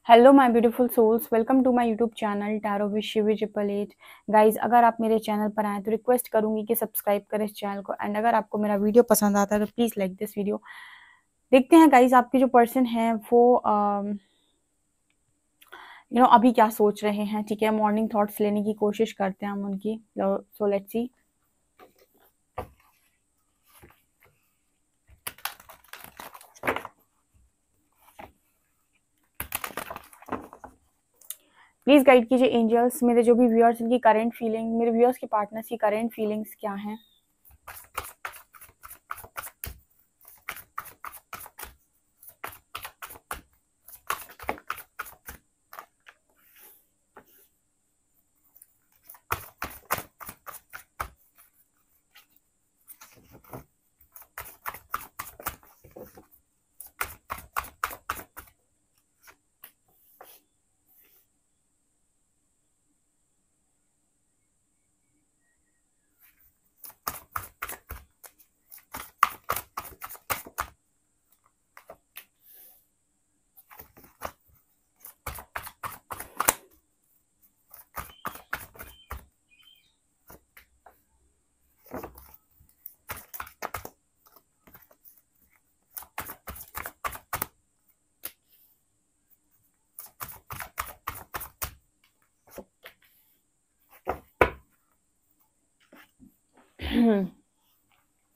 Hello my beautiful souls, welcome to my YouTube channel tarot with Shivi 888। Guys, अगर आप मेरे channel पर आए तो रिक्वेस्ट करूंगी कि सब्सक्राइब करें इस चैनल को। एंड अगर आपको मेरा वीडियो पसंद आता है तो प्लीज़ लाइक दिस वीडियो। देखते हैं गाइज, आपके जो पर्सन है वो अभी क्या सोच रहे हैं। ठीक है, मॉर्निंग थॉट्स लेने की कोशिश करते हैं हम उनकी। So let's see. Please guide कीजिए एंजल्स, मेरे जो भी व्यूअर्स इनकी करेंट फीलिंग, मेरे व्यूअर्स के पार्टनर्स की करेंट फीलिंग्स क्या हैं।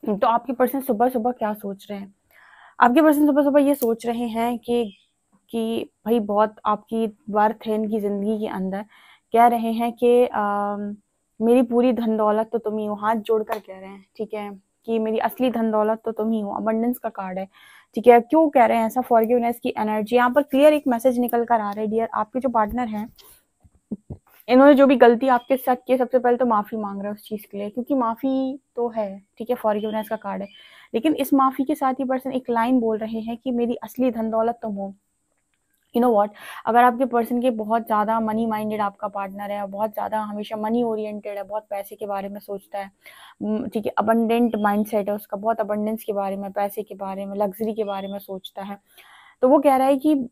तो आपके पर्सन सुबह सुबह क्या सोच रहे हैं। आपके पर्सन सुबह सुबह ये सोच रहे हैं कि भाई बहुत आपकी वर्थ है इनकी जिंदगी के अंदर। कह रहे हैं कि मेरी पूरी धन दौलत तो तुम ही हो। हाथ जोड़कर कह रहे हैं, ठीक है, कि मेरी असली धन दौलत तो तुम ही हो। अबंडेंस का कार्ड है, ठीक है। क्यों कह रहे हैं ऐसा? फॉरगिवनेस की एनर्जी यहाँ पर क्लियर एक मैसेज निकल कर आ रहा है। डियर, आपके जो पार्टनर हैं, इन्होंने जो भी गलती आपके साथ की है, सबसे पहले तो माफी मांग रहे हैं उस चीज के लिए, क्योंकि माफी तो है, ठीक है, फॉरगिवनेस का कार्ड है। लेकिन इस माफी के साथ ही पर्सन एक लाइन बोल रहे हैं कि मेरी असली धन दौलत तुम हो। यू नो व्हाट, अगर आपके पर्सन के बहुत ज़्यादा मनी माइंडेड आपका पार्टनर है, बहुत ज़्यादा हमेशा मनी ओरिएंटेड है, बहुत पैसे के बारे में सोचता है, ठीक है, अबंडेंट माइंडसेट है उसका, बहुत अबंडेंस के बारे में, पैसे के बारे में, लग्जरी के बारे में सोचता है, तो वो कह रहा है कि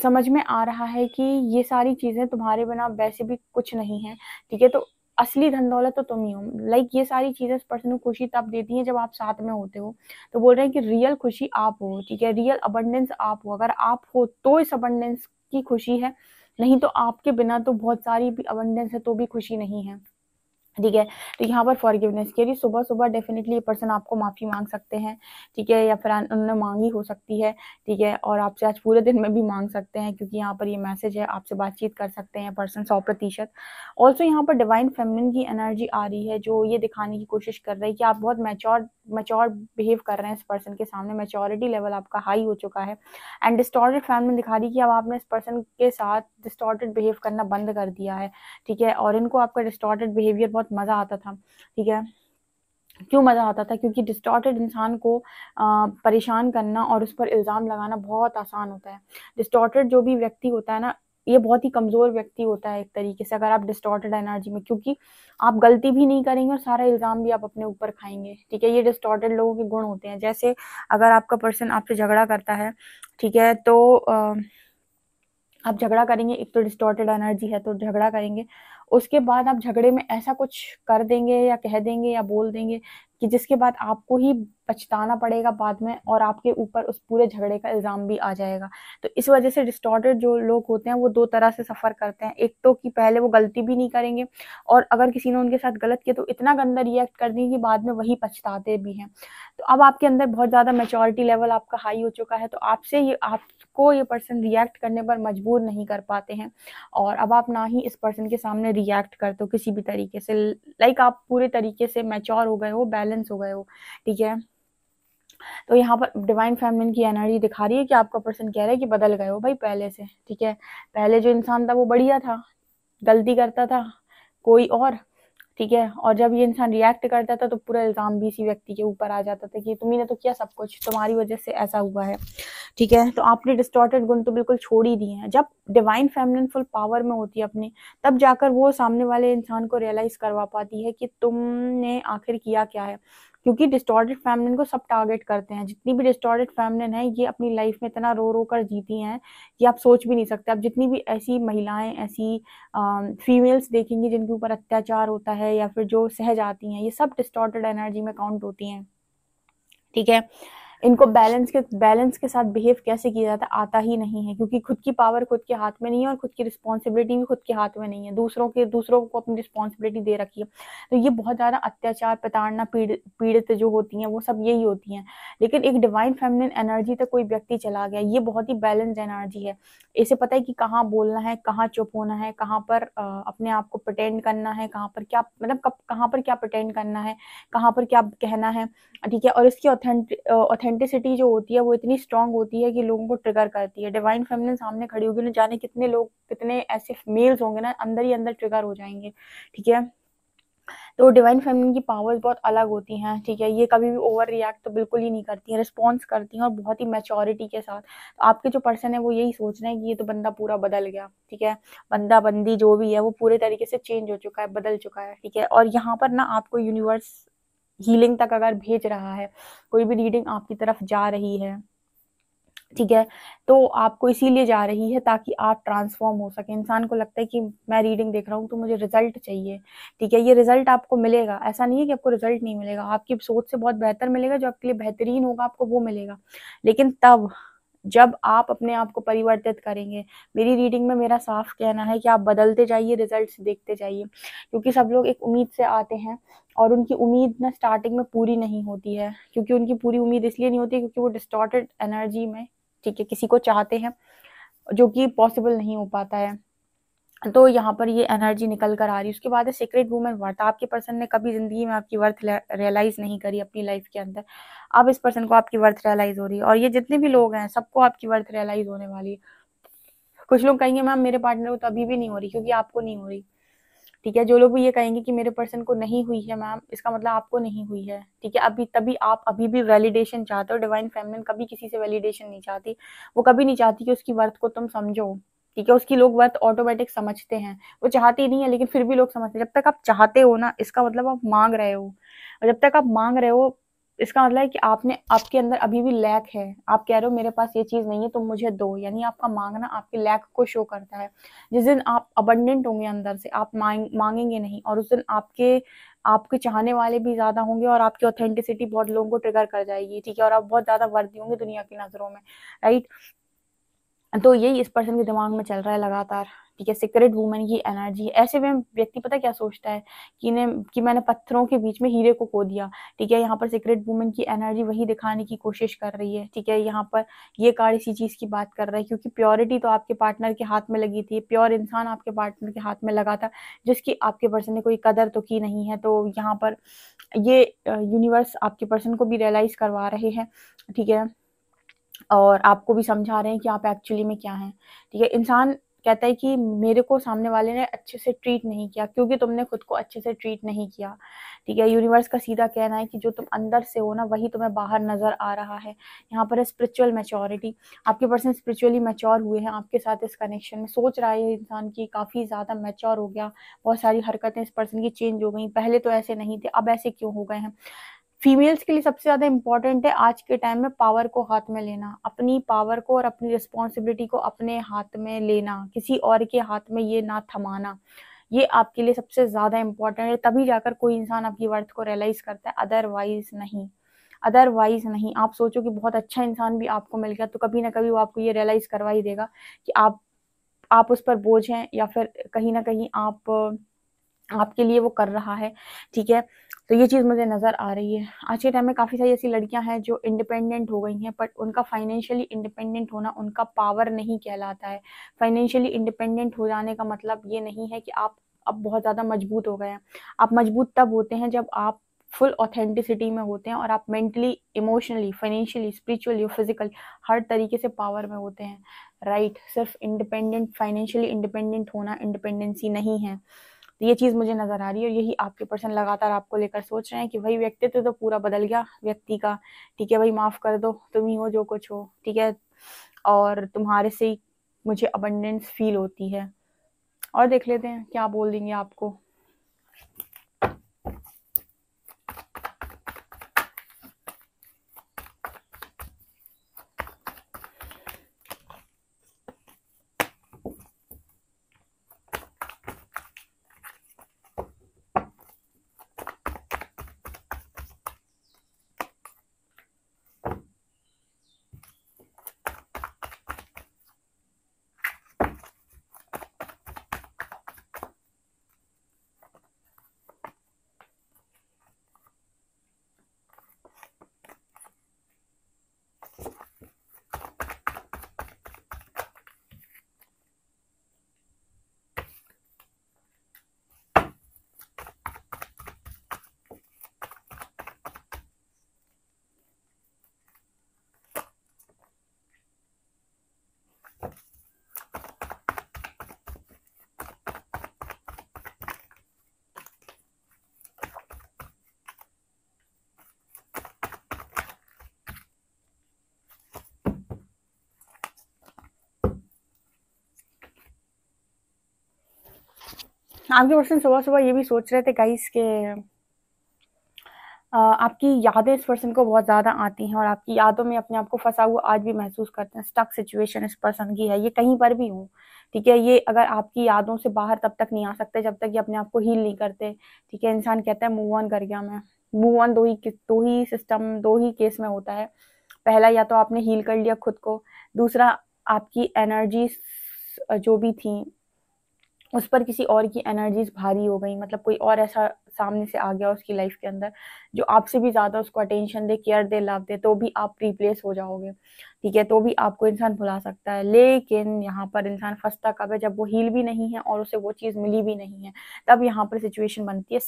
समझ में आ रहा है कि ये सारी चीज़ें तुम्हारे बिना वैसे भी कुछ नहीं है, ठीक है। तो असली धन दौलत तो तुम ही हो। लाइक ये सारी चीज़ें इस पर्सन को खुशी तब देती हैं जब आप साथ में होते हो। तो बोल रहे हैं कि रियल खुशी आप हो, ठीक है, रियल अबंडेंस आप हो। अगर आप हो तो इस अबंडेंस की खुशी है, नहीं तो आपके बिना तो बहुत सारी भी अबंडेंस है तो भी खुशी नहीं है, ठीक है। तो यहाँ पर फॉरगिवनेस के लिए सुबह सुबह डेफिनेटली ये पर्सन आपको माफ़ी मांग सकते हैं, ठीक है, या फिर उन्होंने मांगी हो सकती है, ठीक है, और आपसे आज पूरे दिन में भी मांग सकते हैं, क्योंकि यहाँ पर ये मैसेज है, आपसे बातचीत कर सकते हैं पर्सन 100%। ऑल्सो यहाँ पर डिवाइन फेमिनिन की एनर्जी आ रही है, जो ये दिखाने की कोशिश कर रही है कि आप बहुत मैच्योर बिहेव कर रहे हैं इस पर्सन के सामने। मैच्योरिटी लेवल आपका हाई हो चुका है। एंड डिस्टॉर्टेड फेमिनिन दिखा रही है कि अब आपने इस पर्सन के साथ डिस्टॉर्टेड बिहेव करना बंद कर दिया है, ठीक है। और इनको आपका डिस्टॉर्टेड बिहेवियर बहुत मज़ा आता था, ठीक है। क्यों मज़ा आता था? क्योंकि डिस्टॉर्टेड इंसान को परेशान करना और उस पर इल्ज़ाम लगाना बहुत आसान होता है। डिस्टॉर्टेड जो भी व्यक्ति होता है ना, ये बहुत ही कमज़ोर व्यक्ति होता है एक तरीके से, अगर आप डिस्टॉर्टेड एनर्जी में, क्योंकि आप गलती भी नहीं करेंगे और सारा इल्ज़ाम भी आप अपने ऊपर खाएंगे, ठीक है। ये डिस्टॉर्टेड लोगों के गुण होते हैं। जैसे अगर आपका पर्सन आपसे झगड़ा करता है, ठीक है, तो आप झगड़ा करेंगे, एक तो डिस्टॉर्टेड एनर्जी है तो झगड़ा करेंगे, उसके बाद आप झगड़े में ऐसा कुछ कर देंगे या कह देंगे या बोल देंगे कि जिसके बाद आपको ही पछताना पड़ेगा बाद में, और आपके ऊपर उस पूरे झगड़े का इल्ज़ाम भी आ जाएगा। तो इस वजह से डिस्टॉर्टेड जो लोग होते हैं वो दो तरह से सफ़र करते हैं। एक तो कि पहले वो गलती भी नहीं करेंगे, और अगर किसी ने उनके साथ गलत किया तो इतना गंदा रिएक्ट कर देंगे कि बाद में वही पछताते भी हैं। तो अब आपके अंदर बहुत ज़्यादा मैच्योरिटी लेवल आपका हाई हो चुका है, तो आपसे ये आपको ये पर्सन रिएक्ट करने पर मजबूर नहीं कर पाते हैं, और अब आप ना ही इस पर्सन के सामने रिएक्ट करते हो किसी भी तरीके से। लाइक आप पूरे तरीके से मैच्योर हो गए हो, बैलेंस हो गए हो, ठीक है। तो यहाँ पर डिवाइन फेमिनिन की एनर्जी दिखा रही है कि आपका पर्सन कह रहा है कि बदल गए हो भाई पहले से, ठीक है। पहले जो इंसान था वो बढ़िया था, गलती करता था कोई और, ठीक है, और जब ये इंसान रिएक्ट करता था तो पूरा इल्ज़ाम भी इसी व्यक्ति के ऊपर आ जाता था कि तुम्ही ने तो किया सब कुछ, तुम्हारी वजह से ऐसा हुआ है, ठीक है। तो आपने डिस्टॉर्टेड गुण तो बिल्कुल छोड़ ही दिए हैं। जब डिवाइन फेमिनिन फुल पावर में होती है अपनी, तब जाकर वो सामने वाले इंसान को रियलाइज़ करवा पाती है कि तुमने आखिर किया क्या है। क्योंकि डिस्टॉर्टेड फेमिनिन को सब टारगेट करते हैं। जितनी भी डिस्टॉर्टेड फेमिनिन है ये अपनी लाइफ में इतना रो रो कर जीती हैं कि आप सोच भी नहीं सकते। आप जितनी भी ऐसी महिलाएं, ऐसी फीमेल्स देखेंगी जिनके ऊपर अत्याचार होता है या फिर जो सह जाती हैं, ये सब डिस्टॉर्टेड एनर्जी में काउंट होती हैं। ठीक है, इनको बैलेंस के साथ बिहेव कैसे किया जाता है आता ही नहीं है, क्योंकि खुद की पावर खुद के हाथ में नहीं है और खुद की रिस्पॉन्सिबिलिटी भी खुद के हाथ में नहीं है। दूसरों को अपनी रिस्पॉन्सिबिलिटी दे रखी है। तो ये बहुत ज्यादा अत्याचार, प्रताड़ना, पीड़ित जो होती हैं वो सब यही होती हैं। लेकिन एक डिवाइन फेमिनिन एनर्जी तक कोई व्यक्ति चला गया, ये बहुत ही बैलेंस्ड एनर्जी है। इसे पता है कि कहाँ बोलना है, कहाँ चुप होना है, कहाँ पर अपने आप को प्रिटेंड करना है, कहाँ पर क्या मतलब कहाँ पर क्या प्रिटेंड करना है, कहाँ पर क्या कहना है। ठीक है, और इसकी ऑथेंटिसिटी जो होती है वो इतनी स्ट्रांग होती है कि लोगों को ट्रिगर करती है। डिवाइन फेमिनिन सामने खड़ी होगी ना, जाने कितने लोग, कितने ऐसे मेल्स होंगे ना, अंदर ही अंदर ट्रिगर हो जाएंगे। ठीक है, तो डिवाइन फेमिनिन की पावर्स बहुत अलग होती हैं। ठीक है, ये कभी भी ओवर रिएक्ट तो बिल्कुल ही नहीं करती हैं, रिस्पॉन्स करती हैं और बहुत ही मैच्योरिटी के साथ। तो आपके जो पर्सन है वो यही सोच रहे हैं कि ये तो बंदा पूरा बदल गया। ठीक है, बंदा बंदी जो भी है वो पूरे तरीके से चेंज हो चुका है, बदल चुका है। ठीक है, और यहाँ पर ना आपको यूनिवर्स हीलिंग तक अगर भेज रहा है, कोई भी रीडिंग आपकी तरफ जा रही है, ठीक है, तो आपको इसीलिए जा रही है ताकि आप ट्रांसफॉर्म हो सके। इंसान को लगता है कि मैं रीडिंग देख रहा हूँ तो मुझे रिजल्ट चाहिए। ठीक है, ये रिजल्ट आपको मिलेगा, ऐसा नहीं है कि आपको रिजल्ट नहीं मिलेगा, आपकी सोच से बहुत बेहतर मिलेगा, जो आपके लिए बेहतरीन होगा आपको वो मिलेगा। लेकिन तब जब आप अपने आप को परिवर्तित करेंगे। मेरी रीडिंग में मेरा साफ कहना है कि आप बदलते जाइए, रिजल्ट्स देखते जाइए, क्योंकि सब लोग एक उम्मीद से आते हैं और उनकी उम्मीद ना स्टार्टिंग में पूरी नहीं होती है। क्योंकि उनकी पूरी उम्मीद इसलिए नहीं होती क्योंकि वो डिस्टॉर्टेड एनर्जी में, ठीक है, किसी को चाहते हैं जो कि पॉसिबल नहीं हो पाता है। तो यहाँ पर ये एनर्जी निकल कर आ रही है। उसके बाद है सीक्रेट वुमन वर्थ। आपके पर्सन ने कभी जिंदगी में आपकी वर्थ रियलाइज नहीं करी अपनी लाइफ के अंदर। अब इस पर्सन को आपकी वर्थ रियलाइज हो रही है, और ये जितने भी लोग हैं सबको आपकी वर्थ रियलाइज होने वाली है। कुछ लोग कहेंगे मैम मेरे पार्टनर को तो अभी भी नहीं हो रही, क्योंकि आपको नहीं हो रही। ठीक है, जो लोग भी ये कहेंगे कि मेरे पर्सन को नहीं हुई है मैम, इसका मतलब आपको नहीं हुई है। ठीक है, तभी आप अभी भी वैलिडेशन चाहते हो। डिवाइन फेमिनिन कभी किसी से वैलिडेशन नहीं चाहती। वो कभी नहीं चाहती कि उसकी वर्थ को तुम समझो। ठीक है, उसकी लोग वर्थ ऑटोमेटिक समझते हैं, वो चाहती नहीं है लेकिन फिर भी लोग समझते हैं। जब तक आप चाहते हो ना, इसका मतलब आप मांग रहे हो, और जब तक आप मांग रहे हो इसका मतलब है कि आपके अंदर अभी भी लैक है। आप कह रहे हो मेरे पास ये चीज नहीं है, तुम मुझे दो, यानी आपका मांगना आपके लैक को शो करता है। जिस दिन आप अबंडेंट होंगे अंदर से, आप मांगेंगे नहीं, और उस दिन आपके चाहने वाले भी ज्यादा होंगे और आपकी ऑथेंटिसिटी बहुत लोगों को ट्रिगर कर जाएगी। ठीक है, और आप बहुत ज्यादा वर्दी होंगे दुनिया की नजरों में। राइट, तो यही इस पर्सन के दिमाग में चल रहा है लगातार। ठीक है, सीक्रेट वुमन की एनर्जी। ऐसे में व्यक्ति पता क्या सोचता है कि मैंने पत्थरों के बीच में हीरे को खो दिया। ठीक है, यहाँ पर सीक्रेट वुमन की एनर्जी वही दिखाने की कोशिश कर रही है। ठीक है, यहाँ पर ये कार्ड इसी चीज की बात कर रहा है, क्योंकि प्योरिटी तो आपके पार्टनर के हाथ में लगी थी, प्योर इंसान आपके पार्टनर के हाथ में लगा था, जिसकी आपके पर्सन ने कोई कदर तो की नहीं है। तो यहाँ पर ये यूनिवर्स आपके पर्सन को भी रियलाइज करवा रहे हैं। ठीक है, और आपको भी समझा रहे हैं कि आप एक्चुअली में क्या हैं। ठीक है, इंसान कहता है कि मेरे को सामने वाले ने अच्छे से ट्रीट नहीं किया क्योंकि तुमने खुद को अच्छे से ट्रीट नहीं किया। ठीक है, यूनिवर्स का सीधा कहना है कि जो तुम अंदर से हो ना वही तुम्हें बाहर नजर आ रहा है। यहाँ पर है स्पिरिचुअल मैच्योरिटी। आपके पर्सन स्पिरिचुअली मैच्योर हुए हैं आपके साथ इस कनेक्शन में। सोच रहा है इंसान की काफी ज्यादा मैच्योर हो गया, बहुत सारी हरकतें इस पर्सन की चेंज हो गई, पहले तो ऐसे नहीं थे, अब ऐसे क्यों हो गए हैं। फीमेल्स के लिए सबसे ज्यादा इंपॉर्टेंट है आज के टाइम में पावर को हाथ में लेना, अपनी पावर को और अपनी रिस्पॉन्सिबिलिटी को अपने हाथ में लेना, किसी और के हाथ में ये ना थमाना। ये आपके लिए सबसे ज्यादा इंपॉर्टेंट है, तभी जाकर कोई इंसान आपकी वर्थ को रियलाइज करता है, अदरवाइज नहीं। अदरवाइज नहीं। आप सोचो कि बहुत अच्छा इंसान भी आपको मिल गया तो कभी ना कभी वो आपको ये रियलाइज करवा ही देगा कि आप उस पर बोझ हैं, या फिर कहीं ना कहीं आपके लिए वो कर रहा है। ठीक है, तो ये चीज मुझे नजर आ रही है। आज के टाइम में काफी सारी ऐसी लड़कियां हैं जो इंडिपेंडेंट हो गई हैं, बट उनका फाइनेंशियली इंडिपेंडेंट होना उनका पावर नहीं कहलाता है। फाइनेंशियली इंडिपेंडेंट हो जाने का मतलब ये नहीं है कि आप अब बहुत ज्यादा मजबूत हो गए हैं। आप मजबूत तब होते हैं जब आप फुल ऑथेंटिसिटी में होते हैं और आप mentally, emotionally, financially, spiritually, physically हर तरीके से पावर में होते हैं। राइट, सिर्फ इंडिपेंडेंट, फाइनेंशियली इंडिपेंडेंट होना इंडिपेंडेंसी नहीं है। तो ये चीज मुझे नजर आ रही है, और यही आपके पर्सन लगातार आपको लेकर सोच रहे हैं कि भाई व्यक्तित्व तो पूरा बदल गया व्यक्ति का। ठीक है भाई, माफ कर दो, तुम ही हो जो कुछ हो। ठीक है, और तुम्हारे से ही मुझे अबंडेंस फील होती है। और देख लेते हैं क्या बोल देंगे आपको। आपके पर्सन सुबह-सुबह ये भी सोच रहे थे गाइस कि आपकी यादें इस पर्सन को बहुत ज़्यादा आती हैं और आपकी यादों में अपने आप को फँसा हुआ आज भी महसूस करते हैं। स्टक सिचुएशन इस पर्सन की है, ये कहीं पर भी हो, ठीक है? ये अगर आपकी यादों से बाहर तब तक नहीं आ सकते जब तक ये अपने आप को हील नहीं करते, ठीक है? इंसान कहता है मूव ऑन कर गया मैं। Move on 2 he system 2 he case में होता है। पहला या तो आपने हील कर लिया खुद को, दूसरा आपकी एनर्जीज़ जो भी थी उस पर किसी और की एनर्जीज भारी हो गई, मतलब कोई और ऐसा सामने से आ गया उसकी लाइफ के अंदर जो आपसे भी ज़्यादा उसको attention they, care they, love they, तो भी आप रिप्लेस हो जाओगे, ठीक है? तो भी आपको इंसान भुला सकता है। लेकिन यहाँ पर इंसान फंसता कब है, जब वो हील भी नहीं है और उसे वो चीज़ मिली भी नहीं है, तब यहाँ पर सिचुएशन बनती है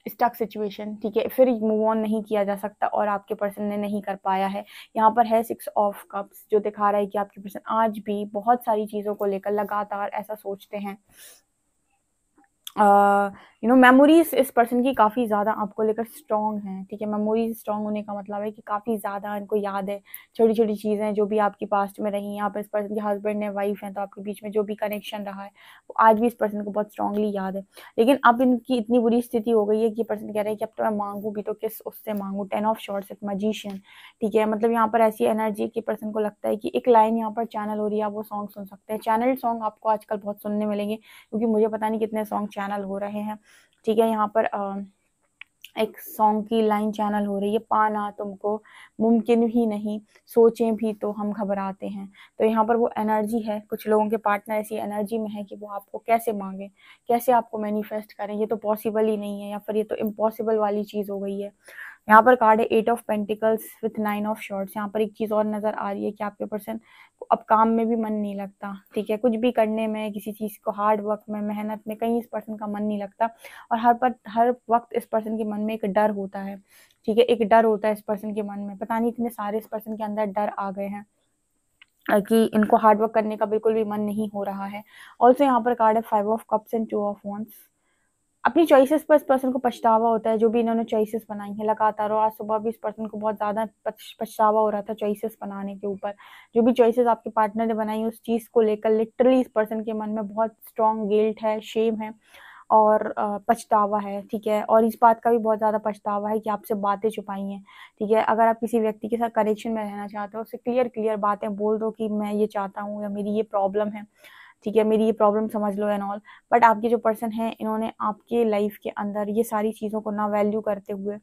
स्टक सिचुएशन, ठीक है? फिर मूव ऑन नहीं किया जा सकता और आपके पर्सन ने नहीं कर पाया है। यहाँ पर है 6 ऑफ कप्स जो दिखा रहा है कि आपके पर्सन आज भी बहुत सारी चीज़ों को लेकर लगातार ऐसा सोचते हैं। मेमोरीज इस पर्सन की काफ़ी ज़्यादा आपको लेकर स्ट्रॉन्ग हैं, ठीक है? मेमोरीज स्ट्रॉन्ग होने का मतलब है कि काफ़ी ज़्यादा इनको याद है, छोटी-छोटी चीज़ें जो भी आपकी पास्ट में रही, यहाँ पर इस पर्सन के हस्बैंड है, वाइफ हैं, तो आपके बीच में जो भी कनेक्शन रहा है, वो आज भी इस पर्सन को बहुत स्ट्रॉन्गली याद है। लेकिन अब इनकी इतनी बुरी स्थिति हो गई है कि पर्सन कह रहे हैं कि अब तो मैं माँगू भी तो किस उससे माँगू? 10 ऑफ शॉर्ट्स, एक मैजिशियन, ठीक है? मतलब यहाँ पर ऐसी एनर्जी कि पर्सन को लगता है कि एक लाइन यहाँ पर चैनल हो रही है, आप वो सॉन्ग सुन सकते हैं। चैनल्ड सॉन्ग आपको आजकल बहुत सुनने मिलेंगे क्योंकि मुझे पता नहीं कितने सॉन्ग चैनल हो रहे हैं, ठीक है? यहाँ पर एक सॉन्ग की लाइन चैनल हो रही है, पाना तुमको मुमकिन ही नहीं, सोचें भी तो हम घबराते हैं। तो यहाँ पर वो एनर्जी है, कुछ लोगों के पार्टनर ऐसी एनर्जी में है कि वो आपको कैसे मांगे, कैसे आपको मैनिफेस्ट करें, ये तो पॉसिबल ही नहीं है या फिर ये तो इम्पॉसिबल वाली चीज़ हो गई है। यहाँ पर कार्ड है 8 of pentacles with 9 of shorts. यहाँ पर एक चीज़ और नज़र आ रही है कि आपके पर्सन को अब काम में भी मन नहीं लगता, ठीक है? कुछ भी करने में, किसी चीज़ को हार्ड वर्क में, मेहनत में, कहीं इस पर्सन का मन नहीं लगता और हर वक़्त इस पर्सन के मन में एक डर होता है, ठीक है? एक डर होता है इस पर्सन के मन में, पता नहीं इतने सारे इस पर्सन के अंदर डर आ गए हैं कि इनको हार्ड वर्क करने का बिल्कुल भी मन नहीं हो रहा है। ऑल्सो यहाँ पर कार्ड है 5 of cups and 2 of wands. अपनी चॉइसेस पर इस पर्सन को पछतावा होता है, जो भी इन्होंने चॉइसेस बनाई हैं लगातार, और आज सुबह भी इस पर्सन को बहुत ज़्यादा पछतावा हो रहा था चॉइसेस बनाने के ऊपर। जो भी चॉइसेस आपके पार्टनर ने बनाई उस चीज़ को लेकर लिटरली इस पर्सन के मन में बहुत स्ट्रॉन्ग गिल्ट है, शेम है और पछतावा है, ठीक है? और इस बात का भी बहुत ज़्यादा पछतावा है कि आपसे बातें छुपाई हैं, ठीक है? अगर आप किसी व्यक्ति के साथ कनेक्शन में रहना चाहते हो, उससे क्लियर बातें बोल दो कि मैं ये चाहता हूँ या मेरी ये प्रॉब्लम है, ठीक है? मेरी ये प्रॉब्लम समझ लो एंड ऑल। बट आपके जो पर्सन हैं, इन्होंने आपके लाइफ के अंदर ये सारी चीज़ों को ना वैल्यू करते हुए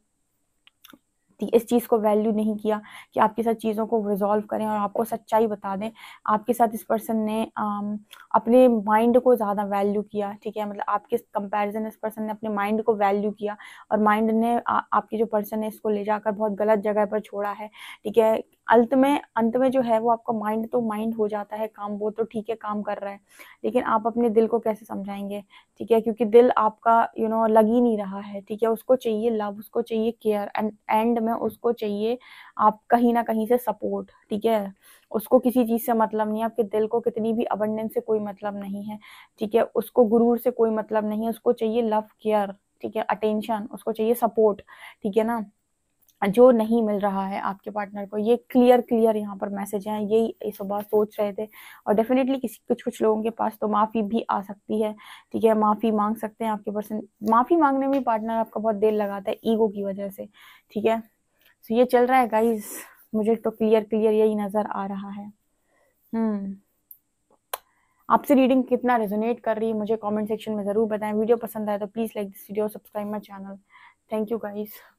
इस चीज़ को वैल्यू नहीं किया कि आपके साथ चीज़ों को रिज़ॉल्व करें और आपको सच्चाई बता दें। आपके साथ इस पर्सन ने अपने माइंड को ज़्यादा वैल्यू किया, ठीक है? मतलब आपके कंपैरिज़न इस पर्सन ने अपने माइंड को वैल्यू किया और माइंड ने आपके जो पर्सन है इसको ले जाकर बहुत गलत जगह पर छोड़ा है, ठीक है? अंत में जो है वो आपका माइंड तो माइंड हो जाता है काम, वो तो ठीक है काम कर रहा है, लेकिन आप अपने दिल को कैसे समझाएँगे, ठीक है? क्योंकि दिल आपका लग ही नहीं रहा है, ठीक है? उसको चाहिए लव, उसको चाहिए केयर एंड एंड में उसको चाहिए आप कहीं न कहीं से सपोर्ट, ठीक है? उसको किसी चीज़ से मतलब नहीं है, आपके दिल को कितनी भी अबंडेंस से कोई मतलब नहीं है, ठीक है? उसको गुरूर से कोई मतलब नहीं है, उसको चाहिए लव, केयर, ठीक है? अटेंशन, उसको चाहिए सपोर्ट, ठीक है ना? जो नहीं मिल रहा है आपके पार्टनर को, ये क्लियर यहाँ पर मैसेज है, यही इस सुबह सोच रहे थे और डेफ़िनेटली कुछ लोगों के पास तो माफ़ी भी आ सकती है, ठीक है? माफ़ी माँग सकते हैं आपके पर्सन, माफ़ी माँगने में पार्टनर आपका बहुत देर लगाता है ईगो की वजह से, ठीक है? सो ये चल रहा है गाइज़, मुझे तो क्लियर यही नज़र आ रहा है। आपसे रीडिंग कितना रेज़ोनेट कर रही है मुझे कमेंट सेक्शन में ज़रूर बताएँ। वीडियो पसंद आए तो please like this video, subscribe my channel. Thank you guys.